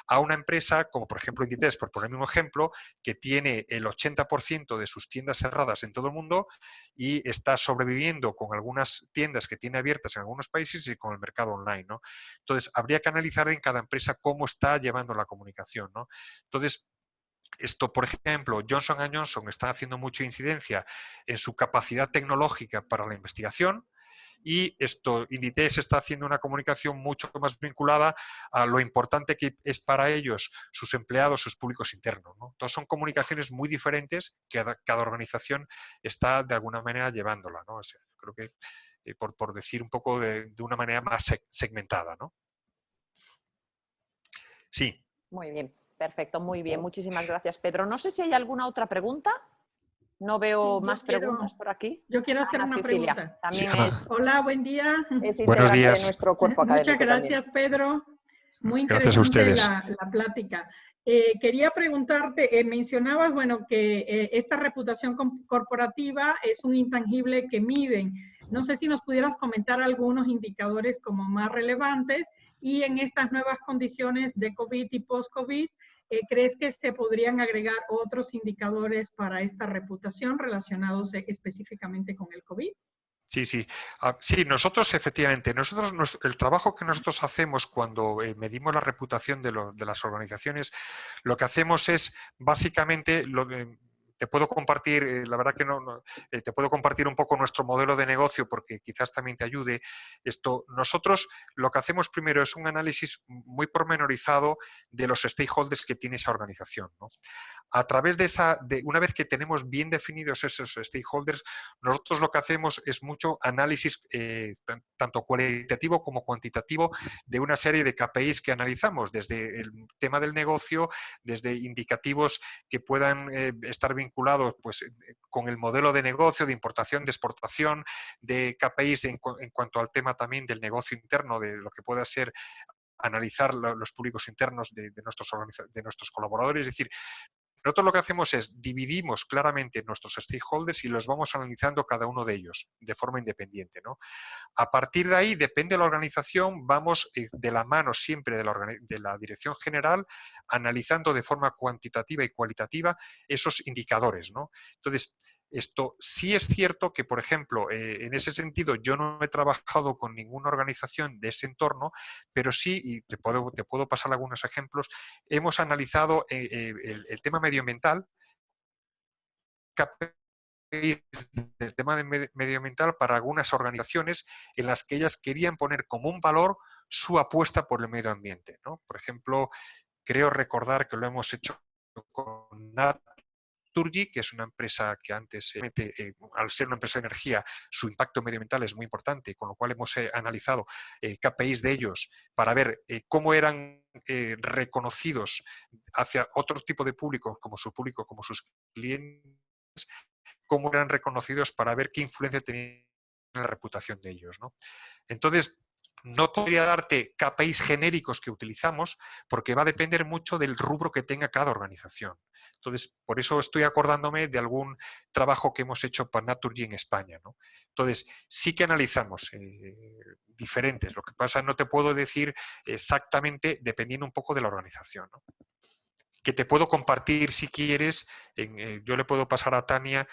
a una empresa como por ejemplo Inditex, por poner el mismo ejemplo, que tiene el 80% de sus tiendas cerradas en todo el mundo y está sobreviviendo con algunas tiendas que tiene abiertas en algunos países y con el mercado online, ¿no? Entonces, habría que analizar en cada empresa cómo está llevando la comunicación, ¿no? Entonces, por ejemplo, Johnson & Johnson está haciendo mucha incidencia en su capacidad tecnológica para la investigación y Inditex está haciendo una comunicación mucho más vinculada a lo importante que es para ellos, sus empleados, sus públicos internos, ¿no? Entonces son comunicaciones muy diferentes que cada organización está de alguna manera llevándola, ¿no? O sea, creo que por decir un poco de una manera más segmentada, ¿no? Sí. Muy bien, perfecto, muy bien. Muchísimas gracias, Pedro. No sé si hay alguna otra pregunta. No veo más preguntas por aquí. Yo quiero hacer Ana una Cecilia, pregunta. también Sí, Hola, buen día. es buenos integrante de días. nuestro cuerpo académico. Muchas gracias, también. Pedro. Muy Gracias a interesante ustedes. la plática. Quería preguntarte, mencionabas, bueno, que esta reputación corporativa es un intangible que miden. No sé si nos pudieras comentar algunos indicadores como más relevantes y en estas nuevas condiciones de COVID y post-COVID, ¿crees que se podrían agregar otros indicadores para esta reputación relacionados específicamente con el COVID? Sí, sí. Sí, nosotros efectivamente, el trabajo que nosotros hacemos cuando medimos la reputación de las organizaciones, lo que hacemos es básicamente, te puedo compartir, la verdad que te puedo compartir un poco nuestro modelo de negocio porque quizás también te ayude. Nosotros lo que hacemos primero es un análisis muy pormenorizado de los stakeholders que tiene esa organización, ¿no? A través una vez que tenemos bien definidos esos stakeholders, nosotros lo que hacemos es mucho análisis tanto cualitativo como cuantitativo de una serie de KPIs que analizamos, desde el tema del negocio, desde indicativos que puedan estar vinculados pues, con el modelo de negocio, de importación, de exportación, de KPIs en cuanto al tema también del negocio interno, de lo que pueda ser analizar los públicos internos de nuestros colaboradores. Es decir, nosotros lo que hacemos es dividimos claramente nuestros stakeholders y los vamos analizando cada uno de ellos de forma independiente, ¿no? A partir de ahí, depende de la organización, vamos de la mano siempre de la dirección general, analizando de forma cuantitativa y cualitativa esos indicadores, ¿no? Entonces, sí es cierto que, por ejemplo, en ese sentido yo no he trabajado con ninguna organización de ese entorno, pero sí, y te puedo pasar algunos ejemplos, hemos analizado el tema medioambiental, del tema de medioambiental para algunas organizaciones en las que ellas querían poner como un valor su apuesta por el medio ambiente, ¿no? Por ejemplo, creo recordar que lo hemos hecho con Naturgy, que es una empresa que antes, al ser una empresa de energía, su impacto medioambiental es muy importante, con lo cual hemos analizado KPIs de ellos para ver cómo eran reconocidos hacia otro tipo de público, como su público, como sus clientes, cómo eran reconocidos para ver qué influencia tenía en la reputación de ellos, ¿no? Entonces, no podría darte KPIs genéricos que utilizamos porque va a depender mucho del rubro que tenga cada organización. Entonces, por eso estoy acordándome de algún trabajo que hemos hecho para Naturgy en España, ¿no? Entonces, sí que analizamos diferentes. Lo que pasa, no te puedo decir exactamente dependiendo un poco de la organización, ¿no? Que te puedo compartir si quieres, yo le puedo pasar a Tania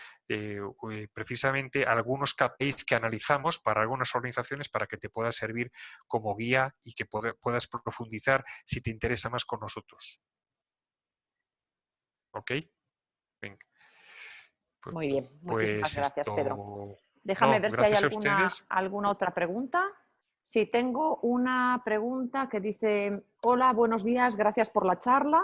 precisamente algunos KPIs que analizamos para algunas organizaciones para que te pueda servir como guía y que puedas profundizar si te interesa más con nosotros. ¿Ok? Venga. Muy bien, muchísimas gracias, Pedro. No, Déjame ver si hay gracias a ustedes. alguna otra pregunta. Sí, tengo una pregunta que dice: hola, buenos días, gracias por la charla,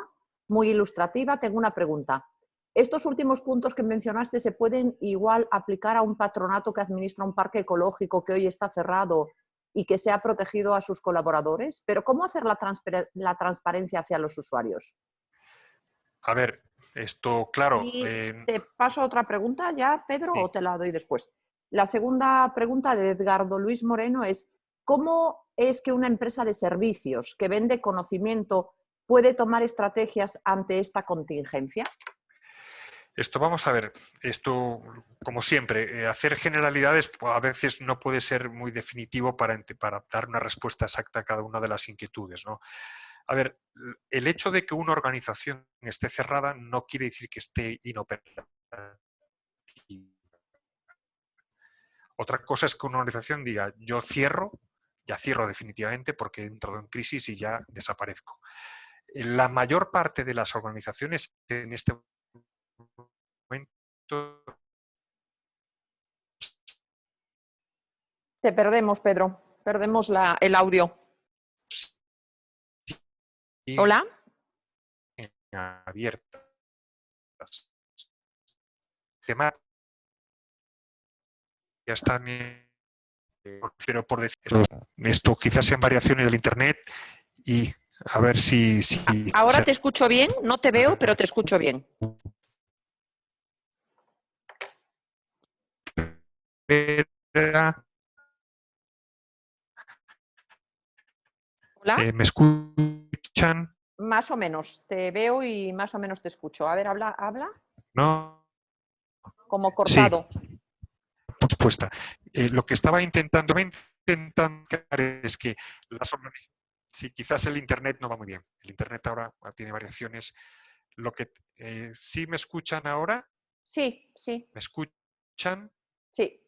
muy ilustrativa. Tengo una pregunta. ¿Estos últimos puntos que mencionaste se pueden igual aplicar a un patronato que administra un parque ecológico que hoy está cerrado y que se ha protegido a sus colaboradores? Pero ¿cómo hacer la transparencia hacia los usuarios? A ver, esto, claro. Y te paso otra pregunta ya, Pedro, Sí. o te la doy después. La segunda pregunta de Edgardo Luis Moreno es: ¿cómo es que una empresa de servicios que vende conocimiento puede tomar estrategias ante esta contingencia? Esto, vamos a ver, esto, como siempre, hacer generalidades a veces no puede ser muy definitivo para dar una respuesta exacta a cada una de las inquietudes, ¿no? A ver, el hecho de que una organización esté cerrada no quiere decir que esté inoperativa. Otra cosa es que una organización diga, yo cierro, ya cierro definitivamente porque he entrado en crisis y ya desaparezco. La mayor parte de las organizaciones en este momento... Te perdemos, Pedro. Perdemos el audio. ¿Hola? Abiertas. Ya están, pero por decir esto, quizás sean variaciones del Internet y a ver si... Ahora te escucho bien, no te veo, pero te escucho bien. ¿Hola? ¿Me escuchan? Más o menos, te veo y más o menos te escucho. A ver, habla. ¿No? Como cortado. Sí, respuesta. Lo que estaba intentando es que las organizaciones... Sí, quizás el Internet no va muy bien. El Internet ahora tiene variaciones. ¿Sí me escuchan ahora? Sí, sí. ¿Me escuchan? Sí.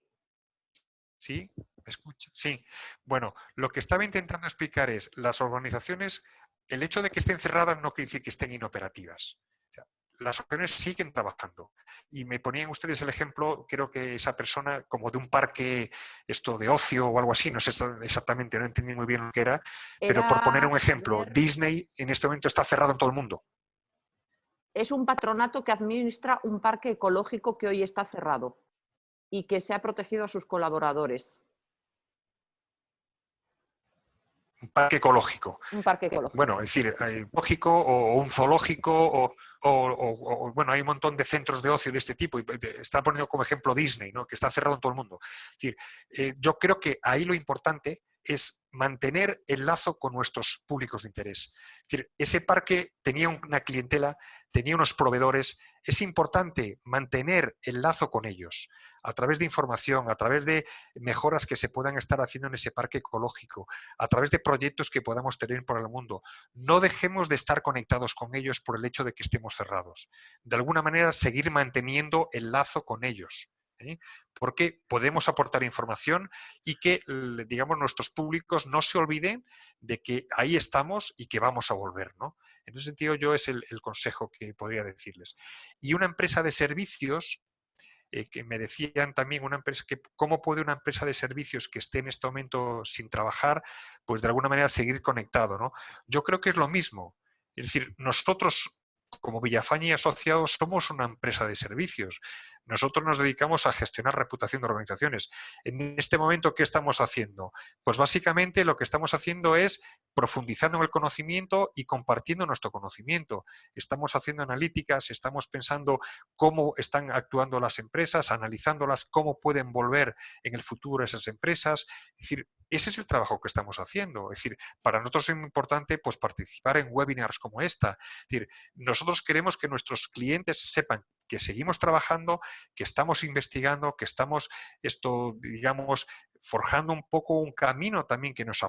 ¿Sí? ¿Me escuchan? Sí. Bueno, lo que estaba intentando explicar es, las organizaciones, el hecho de que estén cerradas no quiere decir que estén inoperativas. O sea, las organizaciones siguen trabajando. Y me ponían ustedes el ejemplo, creo que esa persona, como de un parque esto de ocio o algo así, no sé exactamente, no entendí muy bien lo que era, pero por poner un ejemplo, Disney en este momento está cerrado en todo el mundo. Es un patronato que administra un parque ecológico que hoy está cerrado y que se ha protegido a sus colaboradores. Un parque ecológico. Un parque ecológico. Bueno, es decir, lógico o un zoológico o, bueno, hay un montón de centros de ocio de este tipo. Y está poniendo como ejemplo Disney, ¿no? Que está cerrado en todo el mundo. Es decir, yo creo que ahí lo importante es mantener el lazo con nuestros públicos de interés. Es decir, ese parque tenía una clientela, tenía unos proveedores. Es importante mantener el lazo con ellos a través de información, a través de mejoras que se puedan estar haciendo en ese parque ecológico, a través de proyectos que podamos tener por el mundo. No dejemos de estar conectados con ellos por el hecho de que estemos cerrados. De alguna manera, seguir manteniendo el lazo con ellos. Porque podemos aportar información y que, digamos, nuestros públicos no se olviden de que ahí estamos y que vamos a volver, ¿no? En ese sentido, yo es el consejo que podría decirles. Y una empresa de servicios, que me decían también una empresa que cómo puede una empresa de servicios que esté en este momento sin trabajar, pues de alguna manera seguir conectado, ¿no? Yo creo que es lo mismo. Es decir, nosotros como Villafañe y Asociados somos una empresa de servicios. Nosotros nos dedicamos a gestionar reputación de organizaciones. En este momento, ¿qué estamos haciendo? Pues básicamente lo que estamos haciendo es profundizando en el conocimiento y compartiendo nuestro conocimiento. Estamos haciendo analíticas, estamos pensando cómo están actuando las empresas, analizándolas, cómo pueden volver en el futuro esas empresas. Es decir, ese es el trabajo que estamos haciendo. Es decir, para nosotros es muy importante pues, participar en webinars como esta. Es decir, nosotros queremos que nuestros clientes sepan que seguimos trabajando, que estamos investigando, que estamos, digamos, forjando un poco un camino también que nos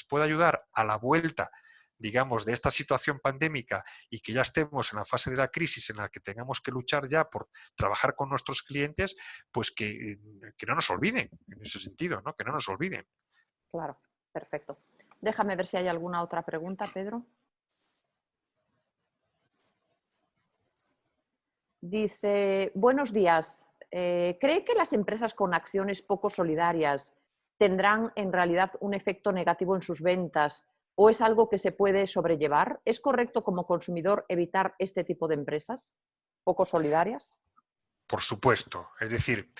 pueda ayudar a la vuelta, digamos, de esta situación pandémica y que ya estemos en la fase de la crisis en la que tengamos que luchar ya por trabajar con nuestros clientes, pues que no nos olviden, en ese sentido, ¿no? Que no nos olviden. Claro, perfecto. Déjame ver si hay alguna otra pregunta, Pedro. Dice, buenos días. ¿Cree que las empresas con acciones poco solidarias tendrán en realidad un efecto negativo en sus ventas o es algo que se puede sobrellevar? ¿Es correcto como consumidor evitar este tipo de empresas poco solidarias? Por supuesto. Es decir,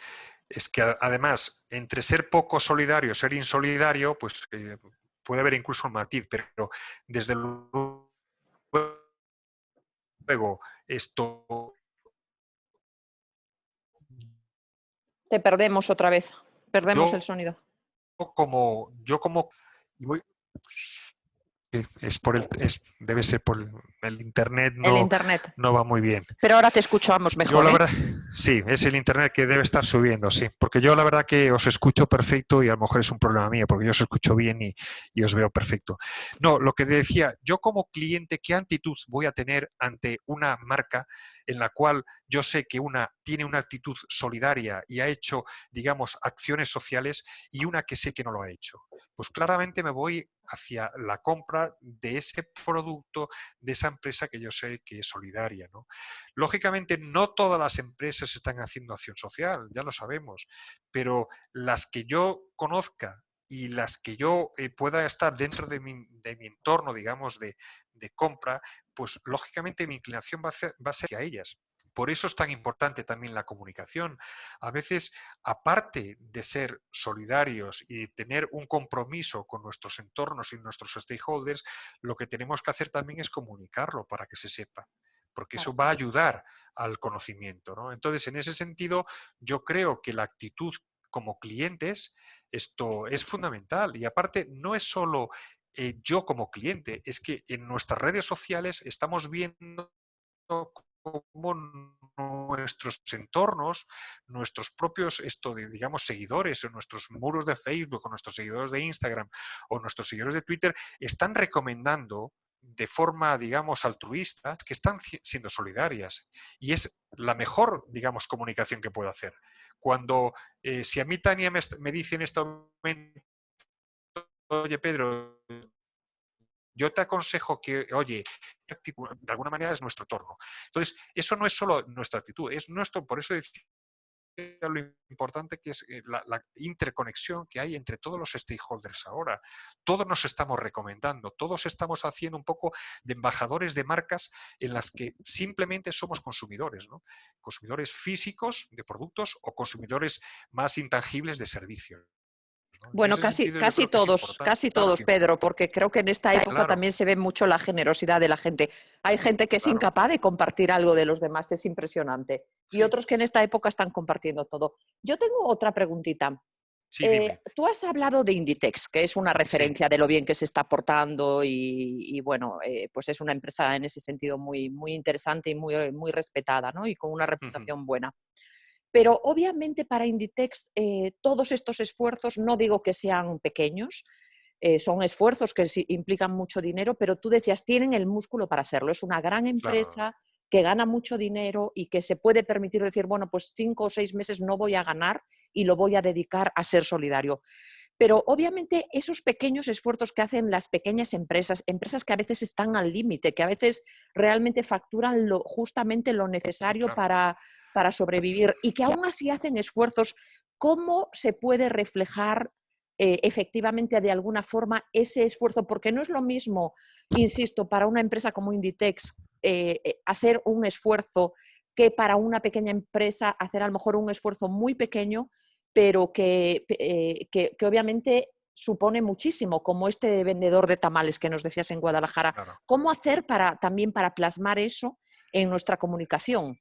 es que además, entre ser poco solidario y ser insolidario, pues puede haber incluso un matiz, pero desde luego esto... Te perdemos otra vez, perdemos el sonido. Yo como debe ser por el internet, El internet. no va muy bien. Pero ahora te escuchamos mejor. Yo la verdad, sí, es el internet que debe estar subiendo, sí, porque yo la verdad que os escucho perfecto y a lo mejor es un problema mío, porque yo os escucho bien y os veo perfecto. No, lo que decía, yo como cliente, ¿qué actitud voy a tener ante una marca en la cual yo sé que una tiene una actitud solidaria y ha hecho, digamos, acciones sociales y una que sé que no lo ha hecho? Pues claramente me voy hacia la compra de ese producto, de esa empresa que yo sé que es solidaria, ¿no? Lógicamente, no todas las empresas están haciendo acción social, ya lo sabemos, pero las que yo conozca y las que yo pueda estar dentro de mi entorno, digamos, de compra, pues lógicamente mi inclinación va a ser hacia ellas. Por eso es tan importante también la comunicación. A veces, aparte de ser solidarios y tener un compromiso con nuestros entornos y nuestros stakeholders, lo que tenemos que hacer también es comunicarlo para que se sepa, porque eso va a ayudar al conocimiento, ¿no? Entonces, en ese sentido, yo creo que la actitud como clientes, esto es fundamental. Y aparte, no es solo yo como cliente, es que en nuestras redes sociales estamos viendo cómo nuestros entornos, nuestros propios, digamos, seguidores, o nuestros muros de Facebook, o nuestros seguidores de Instagram, o nuestros seguidores de Twitter, están recomendando de forma, digamos, altruista, que están siendo solidarias. Y es la mejor, digamos, comunicación que puedo hacer. Cuando, si a mí Tania me dice en este momento, oye, Pedro, yo te aconsejo que, oye, de alguna manera es nuestro entorno. Entonces, eso no es solo nuestra actitud, es nuestro, por eso decía lo importante que es la interconexión que hay entre todos los stakeholders ahora. Todos nos estamos recomendando, todos estamos haciendo un poco de embajadores de marcas en las que simplemente somos consumidores, ¿no? Consumidores físicos de productos o consumidores más intangibles de servicios. Bueno, casi todos, Pedro, porque creo que en esta época también se ve mucho la generosidad de la gente. Hay gente que es incapaz de compartir algo de los demás, es impresionante. Y otros que en esta época están compartiendo todo. Yo tengo otra preguntita. Sí, dime. Tú has hablado de Inditex, que es una referencia de lo bien que se está portando y bueno, pues es una empresa en ese sentido muy, muy interesante y muy, muy respetada, ¿no? Y con una reputación buena. Pero obviamente para Inditex todos estos esfuerzos, no digo que sean pequeños, son esfuerzos que implican mucho dinero, pero tú decías, tienen el músculo para hacerlo. Es una gran empresa que gana mucho dinero y que se puede permitir decir, bueno, pues 5 o 6 meses no voy a ganar y lo voy a dedicar a ser solidario. Pero obviamente esos pequeños esfuerzos que hacen las pequeñas empresas, empresas que a veces están al límite, que a veces realmente facturan justamente lo necesario claro. para sobrevivir y que aún así hacen esfuerzos, ¿cómo se puede reflejar efectivamente de alguna forma ese esfuerzo? Porque no es lo mismo, insisto, para una empresa como Inditex hacer un esfuerzo que para una pequeña empresa hacer a lo mejor un esfuerzo muy pequeño, pero que obviamente supone muchísimo, como este vendedor de tamales que nos decías en Guadalajara. Claro. ¿Cómo hacer también para plasmar eso en nuestra comunicación?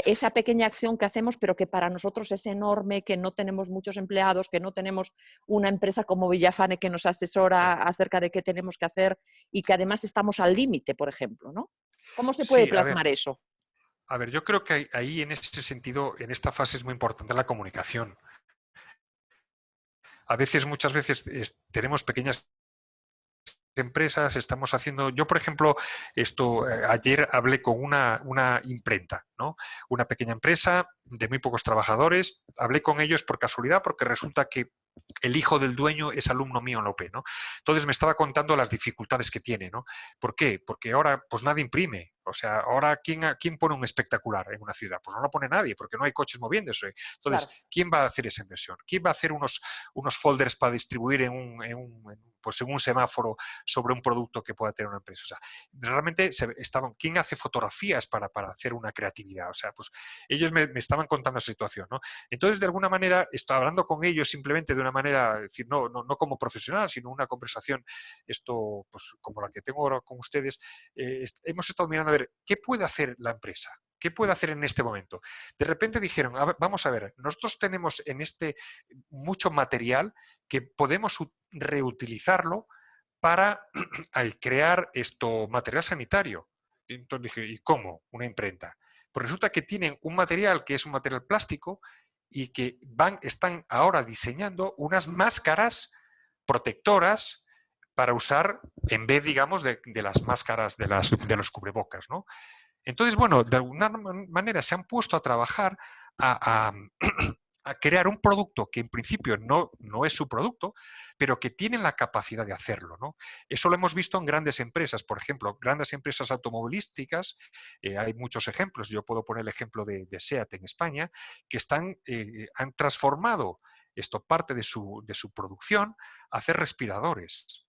Esa pequeña acción que hacemos, pero que para nosotros es enorme, que no tenemos muchos empleados, que no tenemos una empresa como Villafane que nos asesora acerca de qué tenemos que hacer y que además estamos al límite, por ejemplo, ¿no? ¿Cómo se puede Sí, plasmar eso? yo creo que ahí en ese sentido, en esta fase es muy importante la comunicación. Muchas veces tenemos pequeñas empresas, estamos haciendo, yo por ejemplo, ayer hablé con una imprenta, ¿no? Una pequeña empresa de muy pocos trabajadores, hablé con ellos por casualidad porque resulta que el hijo del dueño es alumno mío en la UP, ¿no? Entonces me estaba contando las dificultades que tiene, ¿no? ¿Por qué? Porque ahora pues nadie imprime. O sea, ahora ¿quién pone un espectacular en una ciudad? Pues no lo pone nadie, porque no hay coches moviéndose. Entonces, Claro. ¿quién va a hacer esa inversión? ¿Quién va a hacer unos folders para distribuir pues en un semáforo sobre un producto que pueda tener una empresa? O sea, realmente ¿quién hace fotografías para hacer una creatividad? O sea, pues ellos me estaban contando esa situación, ¿no? Entonces, de alguna manera, estoy hablando con ellos simplemente de una manera, es decir, no como profesional, sino una conversación, pues como la que tengo ahora con ustedes, hemos estado mirando a ver qué puede hacer la empresa. ¿Qué puede hacer en este momento? De repente dijeron, vamos a ver, nosotros tenemos en mucho material que podemos reutilizarlo para crear material sanitario. Entonces dije, ¿y cómo? Una imprenta. Pues resulta que tienen un material que es un material plástico y que están ahora diseñando unas máscaras protectoras para usar en vez, digamos, de las máscaras de los cubrebocas, ¿no? Entonces, bueno, de alguna manera se han puesto a trabajar a crear un producto que en principio no es su producto, pero que tienen la capacidad de hacerlo, ¿no? Eso lo hemos visto en grandes empresas, por ejemplo, grandes empresas automovilísticas, hay muchos ejemplos, yo puedo poner el ejemplo de SEAT en España, que han transformado parte de su producción a hacer respiradores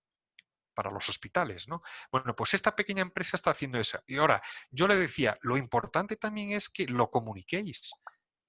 para los hospitales, ¿no? Bueno, pues esta pequeña empresa está haciendo eso. Y ahora, yo le decía, lo importante también es que lo comuniquéis,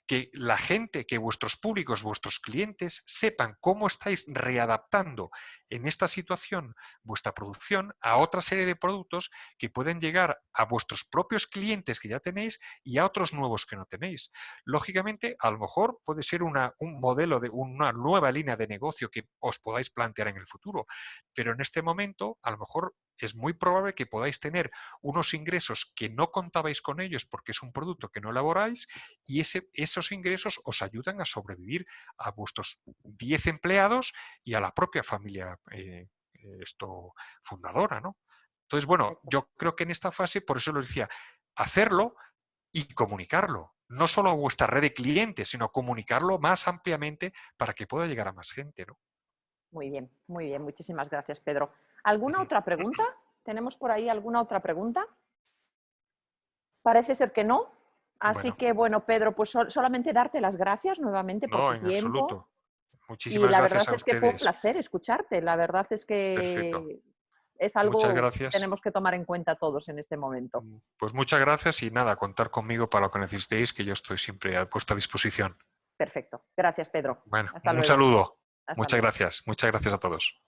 que la gente, que vuestros públicos, vuestros clientes sepan cómo estáis readaptando en esta situación vuestra producción a otra serie de productos que pueden llegar a vuestros propios clientes que ya tenéis y a otros nuevos que no tenéis. Lógicamente, a lo mejor puede ser un modelo de una nueva línea de negocio que os podáis plantear en el futuro, pero en este momento a lo mejor es muy probable que podáis tener unos ingresos que no contabais con ellos porque es un producto que no elaboráis y esos ingresos os ayudan a sobrevivir a vuestros 10 empleados y a la propia familia fundadora, ¿no? Entonces, bueno, Perfecto. yo creo que en esta fase, por eso lo decía, hacerlo y comunicarlo. No solo a vuestra red de clientes, sino comunicarlo más ampliamente para que pueda llegar a más gente, ¿no? Muy bien, muy bien. Muchísimas gracias, Pedro. ¿Alguna otra pregunta? ¿Tenemos por ahí alguna otra pregunta? Parece ser que no. Así Bueno, que, bueno, Pedro, pues solamente darte las gracias nuevamente por no, tu en tiempo. absoluto. Y Muchísimas la verdad gracias a es que fue un ustedes. placer escucharte. La verdad es Perfecto. que es Muchas algo que gracias. tenemos que tomar en cuenta todos en este momento. Pues muchas gracias y nada, contar conmigo para lo que necesitéis, que yo estoy siempre a vuestra disposición. Perfecto. Gracias, Pedro. Bueno, Hasta un luego. saludo. Hasta Muchas luego. gracias. Muchas gracias a todos.